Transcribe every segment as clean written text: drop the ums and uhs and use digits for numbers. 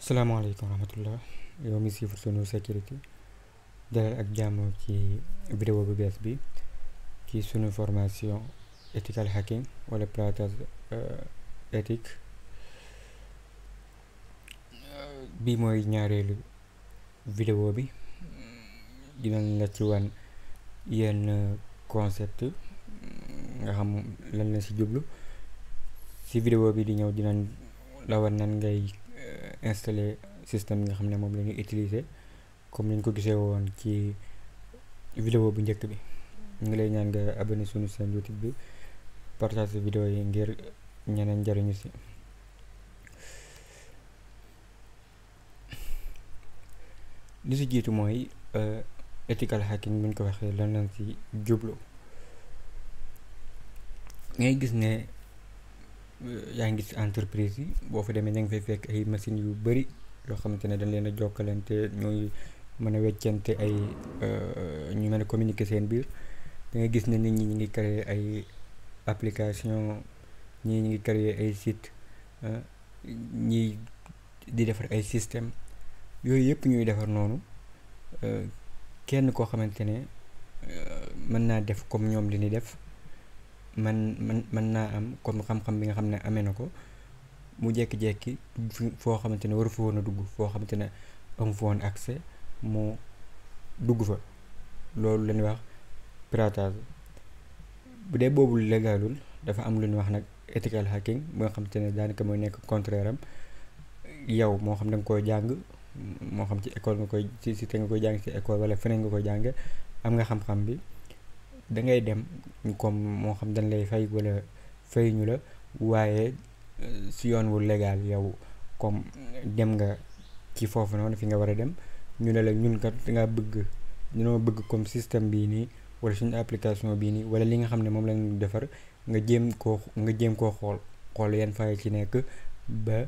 salaamaaleykum wa rahmatullah yow mi siifur sunu sécurité dalal ak jàmm ci vidéo bu bees bi ci sunu formation ethical hacking wala piratage éthique bi mooy ñaareelu vidéo bi dinañ la ci wan yenn concept nga xam lan la ci jublu ci vidéo bi di ñëw dinañ la wan nan ngay installer système bi nga xam ne moom la ñuy utiliser comme ni ñu ko gisee woon ci vidéo bu njëkk bi ñu ngi lay ñaan nga abonné sunu seen YouTube bi partage vidéo yi ngir ñeneen njariñu si li si jiitu mooy ethical hacking bu ñu ko waxee lan lañ ci jublu ngay gis ne yaa ngi gis entreprise yi boo fa demee da nga fay fekk ay machines yu bari yoo xamante ne dañ leen a jokkalante ñooy mën a weccante ay ñu mën a communiquer seen biir da nga gis ne nit ñi ñu ngi créer ay application ñii ñu ngi créer ay site ñii di defar ay système yooyu yëpp ñuy defar noonu kenn koo xamante ne mën naa def comme ñoom li ñuy def mën naa am comme xam-xam bi nga xam ne amee na ko mu jekki-jekki foo xamante ne waru fa woon a dugg foo xamante ne amu fa woon accès mu dugg fa loolu la ñuy wax piratage bu dee boobu légalul dafa am lu ñuy wax nag ethical hacking bu nga xamante ne daanaka mooy nekk contraire am yow moo xam da nga koy jàng moo xam ci école nga koy ci te nga koy jàng ci école wala feneen nga koy jàng am nga xam-xam bi da ngay dem comme moo xam dañ lay fay wala fay ñu la waaye si yoon wu légal yow comme dem nga ci foofu noonu fi nga war a dem ñu ne la ñun kat nga bëgg ñunoo bëgg comme système bii nii wala suñu application bii nii wala li nga xam ne moom lañu defar nga jéem koo xool yan fay ci nekk ba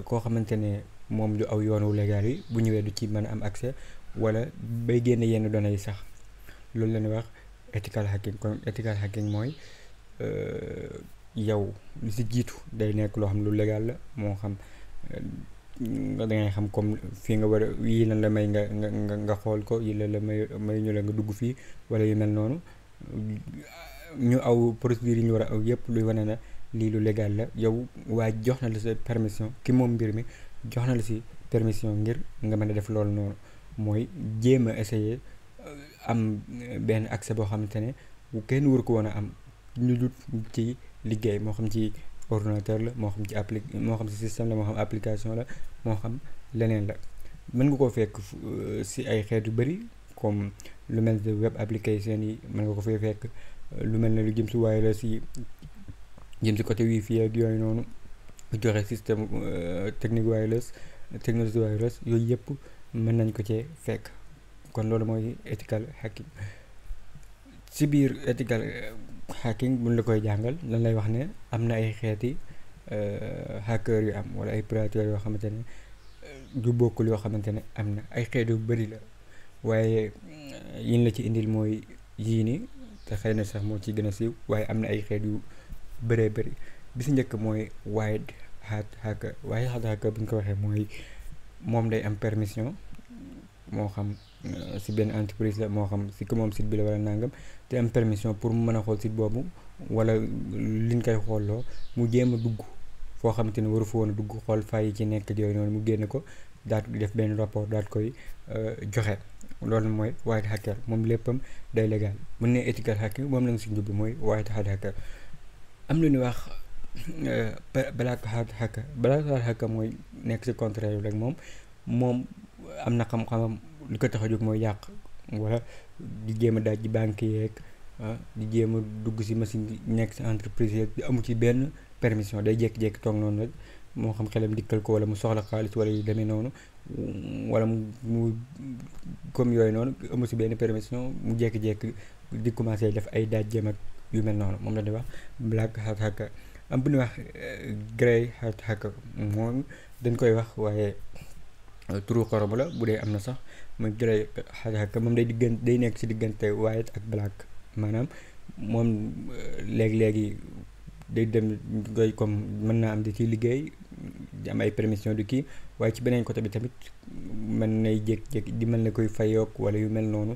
koo xamante ne moom du aw yoon wu légal yi bu ñëwee du ci mën a am accès wala bay génne yenn données yi sax loolu la ñuy wax ethical hacking. kon ethical hacking mooy yow li si jiitu day nekk loo xam lu légal la moo xam dangay xam comme fii nga war a yii lan la may nga xool ko yi la may ñu la nga dugg fii wala yu mel noonu ñu aw procédure yi ñu war a aw yëpp luy wane na lii lu légal la yow waaye jox na la sa permission ki moom mbir mi jox na la si permission ngir nga mën a def loolu noonu mooy jéem a essayer am benn accès boo xamante ne kenn waru ko woon a am ñu dut ci liggéey moo xam ci ordinateur la moo xam ci moo xam ci système la moo xam application la moo xam leneen la mën nga koo fekk si ay xeet yu bari comme lu mel ne web application yi mën nga ko fay fekk lu mel ne lu jëm si wireless yi jëm si côté wifi ak yooyu noonu joxe système technologie wireless yooyu yëpp mën nañ ko cee fekk kon loolu mooy ethical hacking ci biir ethical hacking buñ la koy jàngal lan lay wax ne am na ay xeeti hacker yu am wala ay prédateurs yoo xamante ne du bokkul yoo xamante ne am na ay xeet yu bari la waaye yin la ci indil mooy yii ni te xëy na sax moo ci gën a siiw waaye am na ay xeet yu bëree bëri bi si njëkk mooy white hat hacker bu ñu ko waxee mooy moom day am permission moo xam si benn entreprise la moo xam si ko moom site bi la wala nangam te am permission pour mu mën a xool site boobu wala liñ koy xooloo mu jéem a dugg foo xamante ne waru fa woon a dugg xool fay yi ci nekk yooyu noonu mu génne ko daal di def benn rapport daal koy joxe loolu mooy white hacker moom léppam day légal mën ne ethical hacking moom la nga si njublu mooy white hat hacker am lu ñuy wax black hat hacker mooy nekk si contraire rek moom am na xam-xamam li ko tax a jóg mooy yàq wala di jéem a daaj ci banque yeeg di jéem a dugg si machine yi nekk si entreprise yeeg di amu ci benn permission day jékki-jékki toog noonu rek moo xam xelam dikkal ko wala mu soxla xaalis wala yu demee noonu wala mu comme yooyu noonu amu si benn permission mu jékki-jékki di commencé def ay daaj jéem ak yu mel noonu moom la di wax black hat hacker am bu ñuy wax grey hat hacker moom dañ koy wax waaye turu xorom la bu dee am na sax muy grey hat hacker moom day nekk ci diggante white ak black maanaam moom léegi-léegi day dem koy comme mën naa am di ci liggéey di am ay permission du kii waaye ci beneen côté bi tamit mën nay jékki-jékki di mel ne koy fayook wala yu mel noonu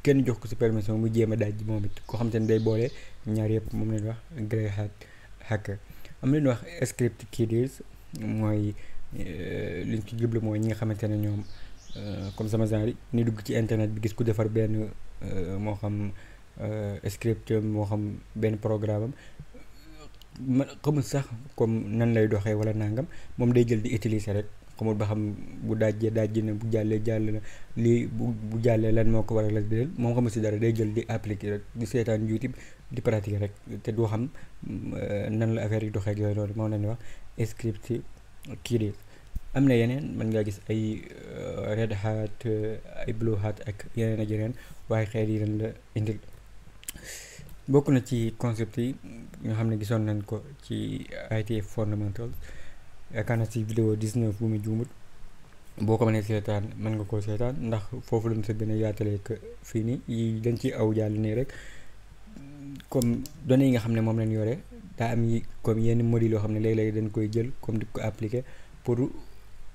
kenn jox ko si permission mu jéem a daaj moom it koo xam te ne day boole ñaar yëpp moom lañuy wax grey hat hacker. am lu ñuy wax script kidders mooy liñ ci jublu mooy ñi nga xamante ne ñoom comme sama genre yi ni dugg ci internet bi gis ku defar benn moo xam script moo xam benn programme am ma xamul sax comme nan lay doxee wala nangam moom day jël di utiliser rek xamul ba xam bu dajjee na bu jàllee jàll na lii bu jàllee lan moo ko war a la déel moom xamul si dara day jël di appliquer rek di seetaan YouTube di pratiquer rek te du xam nan la affaire yi doxee ak yooyu loolu moom la ñuy wax script kidders. am na yeneen mën ngaa gis ay red hat ay blue hat ak yeneen ak yeneen waaye xeet yi lañ la indil. bokk na ci concept yi nga xam ne gisoon nañ ko ci IT fundamentals yaakaar naa ci vidéo 19 bu mu juumut boo ko mënee seetaan mën nga koo seetaan ndax foofu lañ sa gën a yaatalee que fii nii yi dañ ci aw jàll nii rek comme données yi nga xam ne moom lañ yore daa am yi comme yenn module yoo xam ne léeg-léeg dañ koy jël comme di ko appliquer pour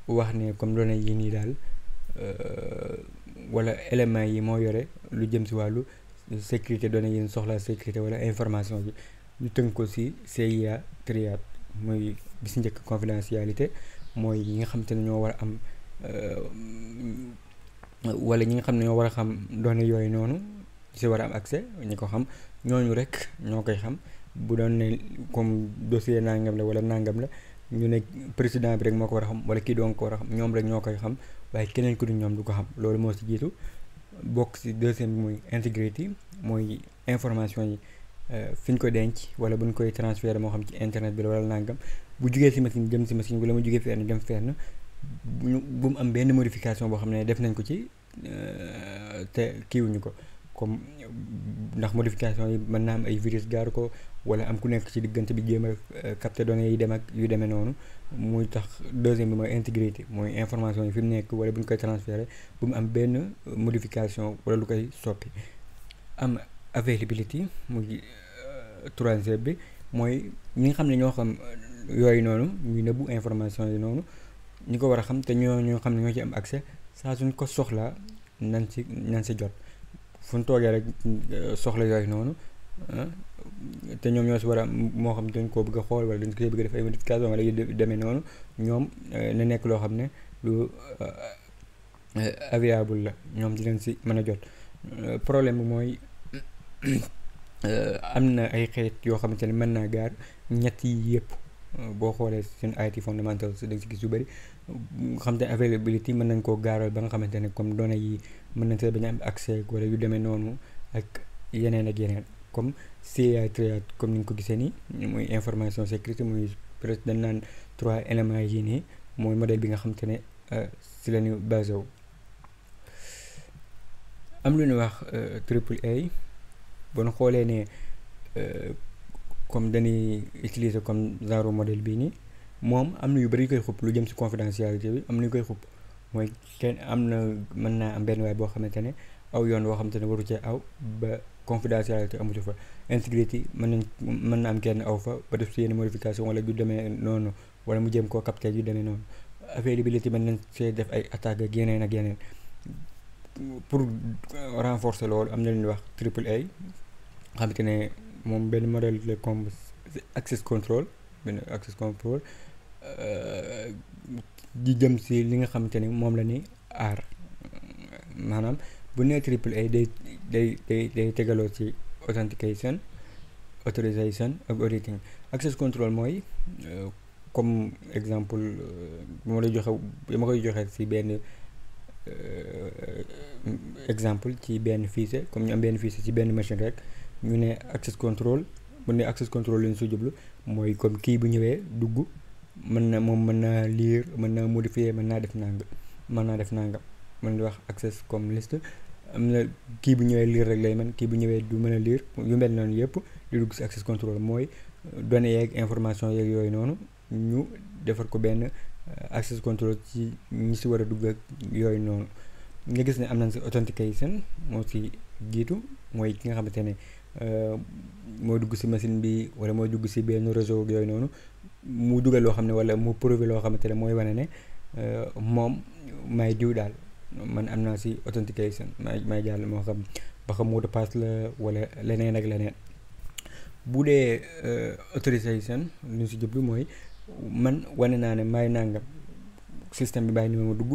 wax ne comme données yi nii daal wala éléments yi moo yore lu jëm si wàllu sécurité données yi soxla sécurité wala information bi ñu tënk ko si CIA triade mooy bi si njëkk confidentialité mooy yi nga xam te ne ñoo war a am wala ñi nga xam ne ñoo war a xam données yooyu noonu si war a am accès ñi ko xam ñooñu rek ñoo koy xam bu doon ne comme dossier nangam la wala nangam la ñu ne président bi rek moo ko war a xam wala kii doon ko war a xam ñoom rek ñoo koy xam waaye keneen ku du ñoom du ko xam loolu moo si jiitu. bokk si deuxième bi mooy intégrité mooy information yi fi ñu ko denc wala bu ñu koy transférer moo xam ci internet bi la wala nangam bu jugee si machine jëm si machine wala mu jugee fenn dem fenn bu mu am benn modification boo xam ne def nañ ko ci te kiiwuñu ko comme ndax modification yi mën naa am ay virus gaar ko wala am ku nekk ci diggante bi jéem a capter données yi dem ak yu demee noonu muy tax deuxième bi mooy intégrité mooy information yi fi mu nekk wala bu ñu koy transférer bu mu am benn modification wala lu koy soppi. am availability muy troisième bi mooy ñi nga xam ne ñoo xam yooyu noonu ñuy nëbbu information yi noonu ñi ko war a xam te ñoo xam ne ñoo ci am accès saa suñ ko soxlaa nan si jot fu ñu toogee rek soxla yooyu noonu te ñoom ñoo si war a moo xam dañ koo bëgg a xool wala dañ ko bëgg a def ay modification wala yu demee noonu ñoom na nekk loo xam ne lu available la ñoom di leen si mën a jot. problème bi mooy am na ay xeet yoo xamante ne mën naa gaar ñett yi yëpp boo xoolee seen IT fundamentals da nga si gis yu bëri xam te availability mën nañ koo gaaral ba nga xamante ne comme données yi mën nañ see bañ a am accès wala yu demee noonu ak yeneen ak yeneen comme CIA triade comme ni nga ko gisee nii muy information sécurité muy presque dañ naan 3 éléments yi nii mooy modèle bi nga xamante ne si la ñu basé wu. am lu ñuy wax triple A boo ñu xoolee ne comme dañuy utiliser comme genre modèle bii nii moom am na yu bëri yu koy xupp lu jëm si confidentialité bi am na yu koy xupp mooy kenn am na mën naa am benn waay boo xamante ne aw yoon boo xamante ne waru cee aw ba confidentialité amatu fa. intégrité mën na am kenn aw fa ba def si yenn modification wala yu demee noonu wala mu jëm koo capter yu demee noonu. availability mën nañ see def ay attaques ak yeneen pour renforcer loolu am na lu ñuy wax triple A xamante ne moom benn modèle la comme access control di jëm si li nga xamante ni moom la ni aar maanaam bu nee triple A day tegaloo ci authentication authorization ak auditing. access control mooy comme exemple ma koy joxe si benn exemple ci benn fichier comme ñu am benn fichier ci benn machine rek ñu ne access control bu ne access control lañu su jublu mooy comme kii bu ñëwee dugg mën naa lire mën naa modifier mën naa def nangam mën di wax access comme liste. am na kii bu ñëwee lire rek lay mën kii bu ñëwee du mën a lire yu mel noonu yëpp di dugg ci access control mooy données yeeg information yeeg yooyu noonu ñu defar ko benn access control ci ñi si war a dugg ak yooyu noonu. nga gis ne am nañ si authentication moo si jiitu mooy ki nga xamante ne moo dugg si machine bi wala moo dugg si benn réseau yooyu noonu mu dugal loo xam ne wala mu prouver loo xamante ne mooy wane ne moom may diw daal man am naa si authentication may jàll moo xam ba xam mot de passe la wala leneen ak leneen. bu dee autorisation lu ñu si jublu mooy man wane naa ne may nangam système bi bàyyi ni ma dugg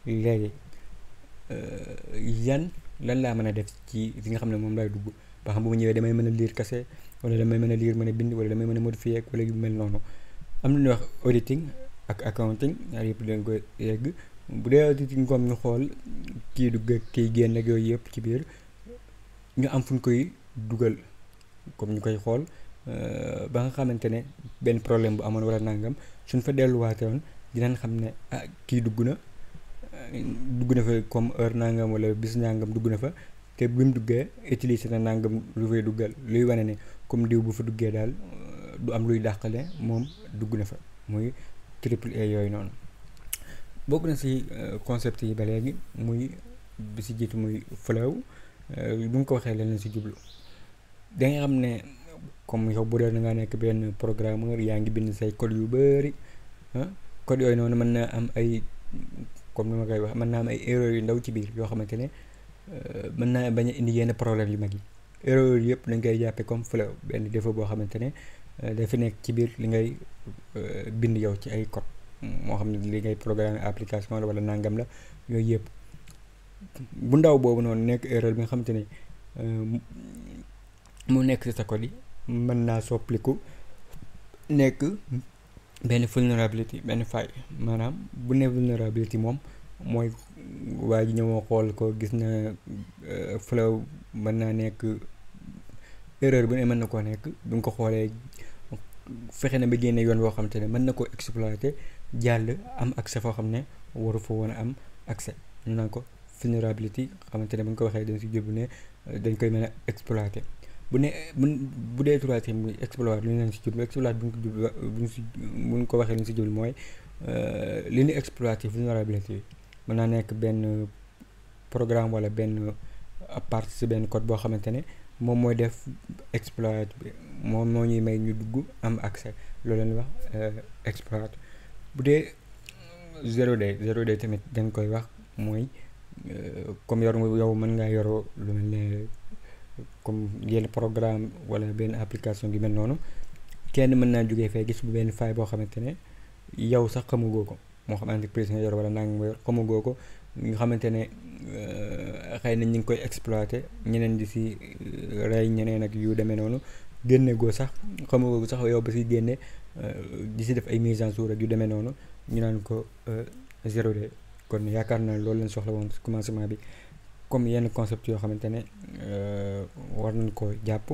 léegi lan laa mën a def ci li nga xam ne moom lay dugg ba xam bu ma ñëwee damay mën a lire kase wala damay mën a lire mën a bind wala damay mën a modifier wala yu mel noonu. am na ñuy wax auditing ak accounting ñaar yëpp dañ koy yegg. bu dee auditing comme ñu xool kii dugg ak kii génn ak yooyu yëpp ci biir ñu am fu ñu koy dugal comme ñu koy xool ba nga xamante ne benn problème bu amoon wala nangam suñ fa delluwaatee woon dinañ xam ne kii dugg na fa comme heure nangam wala bis nangam dugg na fa te bi mu duggee utiliser na nangam lu fay duggal luy wane ne comme diw bu fa duggee daal du am luy dàqale moom dugg na fa muy triple A yooyu noonu. bokk na si concept yi ba léegi muy bi si jiitu muy flow bu nga ko waxee leen si jublu da nga xam ne comme yow bu dee da ngaa nekk benn programmeur yaa ngi bind say code yu bëri code yooyu noonu mën naa am ay comme ni ma koy wax mën naa am ay erreurs yu ndaw ci biir yoo xamante ne mën naa bañ a indi yenn problème yu mag yi. erreurs yëpp dañ koy jàppee comme flow benn défaut boo xamante ne dafa nekk ci biir li ngay bind yow ci ay code. moo xam ne li ngay programme application la wala nangam la yooyu yëpp bu ndaw boobu noonu nekk erreur bi nga xamante ne mu nekk ci sa code yi mën naa soppaliku nekk benn vulnerability benn faille maanaam bu ne vulnerability moom mooy waa ji ñëwoo xool ko gis na flow mën naa nekk erreur bu ne mën na koo nekk bu nga ko xoolee fexe na ba génne yoon boo xamante ne mën na koo exploiter jàll am accès foo xam ne waru fa woon a am accès ñu naan ko vulnerability xamante ne bu ñu ko waxee dañ si jublu ne dañ koy mën a exploiter bu dee troisième bi exploiter lu ñu leen si jublu exploiter bu ñu ko waxee lu ñu si jublu mooy li ñu exploiter vulnerability bi mën naa nekk benn programme wala benn partie si benn code boo xamante ne moom mooy def exploit bi moom moo ñuy may ñu dugg am accès loolu la ñuy wax exploit. bu dee 0D tamit dañ koy wax mooy comme yow mën ngaa yoroo lu mel ne comme yenn programme wala benn application gi mel noonu kenn mën naa jógee fee gis bu benn faille boo xamante ne yow sax xamugoo ko moo xam entreprise nga yor wala nangam nga yor xamugoo ko nga xamante ne xëy na ñu ngi koy exploiter ñeneen di si rey ñeneen ak yu demee noonu génne goo sax xamugoo sax yow ba si génne di si def ay mise en jour ak yu demee noonu ñu naan ko 0D. kon yaakaar naa loolu lañ soxla woon si commencement bi comme yenn concept yoo xamante ne war nañ ko jàpp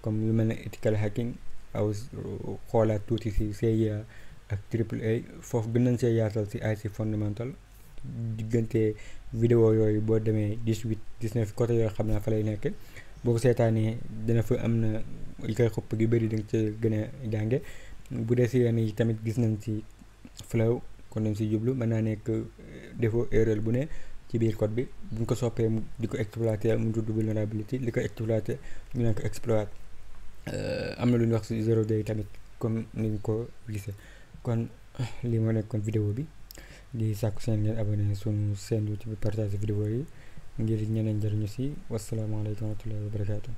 comme lu mel ne ethical hacking aw xoolaat tuuti si CIA ak AAA foofu gën nañ see yaatal si IT fondamental diggante vidéo yooyu boo demee 18 19 côté yooyu xam naa fa lay nekk boo ko seetaanee dina fa am na li koy xopp gi bëri da nga ci gën a jànge bu dee si yenn yi tamit gis nañ ci flow kon dañ si jublu mën naa nekk défaut erreur bu ne ci biir code bi buñ ko soppee di ko exploiter mu tudd vulnerability li ko exploiter ñu naan ko exploit am na lu ñuy wax si 0D tamit comme niñ ko gisee kon lii moo nekkoon vidéo bi di sàkku seen ngeen abonné suñu chaîne YouTube bi partage vidéo yi ngir ñeneen njëriñu si wasalaamaaleykum wa rahmatullahi wa barakaatu.